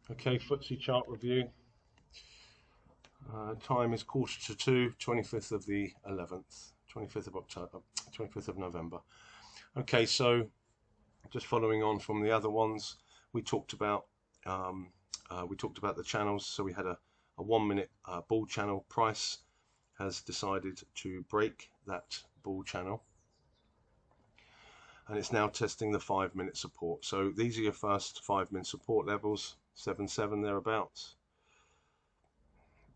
Okay, FTSE chart review. Time is 1:45, 25th of the 11th, 25th of October, 25th of November. Okay, so just following on from the other ones, we talked about the channels. So we had a 1 minute bull channel. Price has decided to break that bull channel, and it's now testing the 5 minute support. So these are your first 5 minute support levels, 77 thereabouts,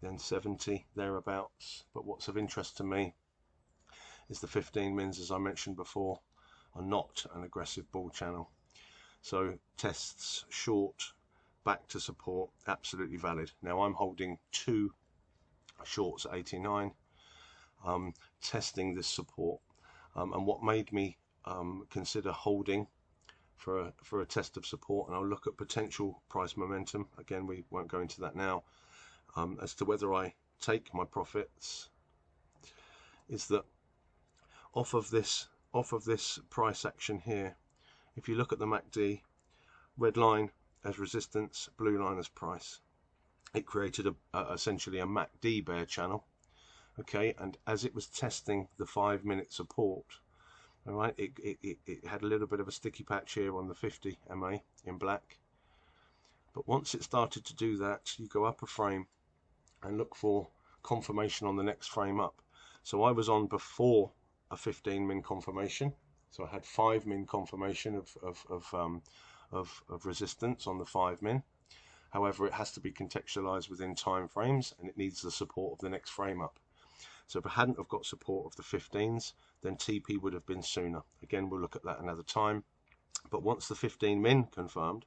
then 70 thereabouts. But what's of interest to me is the 15 mins, as I mentioned before, are not an aggressive bull channel. So tests short back to support, absolutely valid. Now I'm holding two shorts at 89, testing this support, and what made me consider holding for a test of support, and I'll look at potential price momentum. Again, we won't go into that now. As to whether I take my profits, is that off of this price action here, if you look at the MACD, red line as resistance, blue line as price, it created essentially a MACD bear channel. Okay, and as it was testing the 5 minute support, all right, it had a little bit of a sticky patch here on the 50 MA in black. But once it started to do that, you go up a frame and look for confirmation on the next frame up. So I was on before a 15 min confirmation, so I had 5 min confirmation of resistance on the 5 min. However, it has to be contextualized within time frames, and it needs the support of the next frame up. So if I hadn't have got support of the 15s, then TP would have been sooner. Again, we'll look at that another time. But once the 15 min confirmed,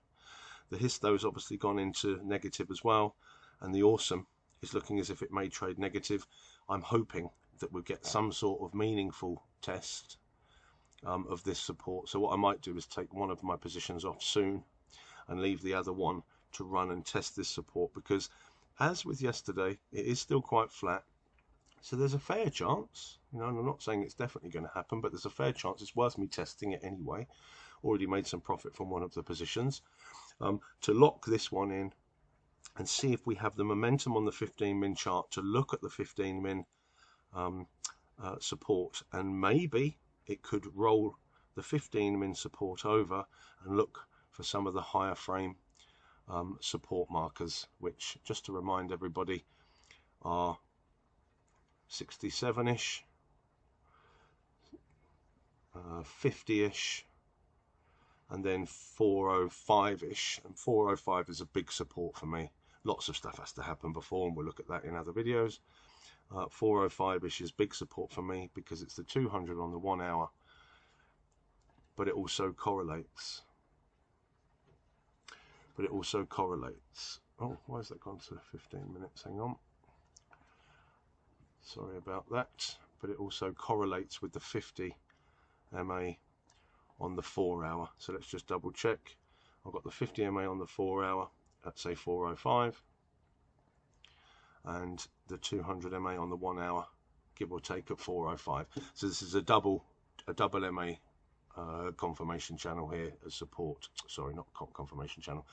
the histo's obviously gone into negative as well, and the awesome is looking as if it may trade negative. I'm hoping that we'll get some sort of meaningful test of this support. So what I might do is take one of my positions off soon and leave the other one to run and test this support, because as with yesterday, it is still quite flat. So there's a fair chance, and I'm not saying it's definitely going to happen, but there's a fair chance it's worth me testing it anyway. Already made some profit from one of the positions. To lock this one in and see if we have the momentum on the 15 min chart to look at the 15 min support, and maybe it could roll the 15 min support over and look for some of the higher frame support markers, which, just to remind everybody, are 67-ish, 50-ish, and then 405-ish. And 405 is a big support for me. Lots of stuff has to happen before, and we'll look at that in other videos. 405-ish is big support for me because it's the 200 on the 1 hour, but it also correlates. Oh, why has that gone to 15 minutes? Hang on. Sorry about that. But it also correlates with the 50 MA on the 4 hour. So let's just double check. I've got the 50 MA on the 4 hour at, say, 405, and the 200 MA on the 1 hour, give or take, at 405. So this is a double MA confirmation channel here as support. Sorry, not confirmation channel.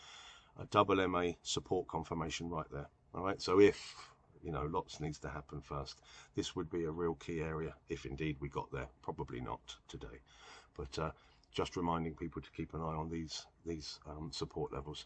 A double MA support confirmation right there. All right. So if, lots needs to happen first, this would be a real key area if indeed we got there. Probably not today, but just reminding people to keep an eye on these support levels.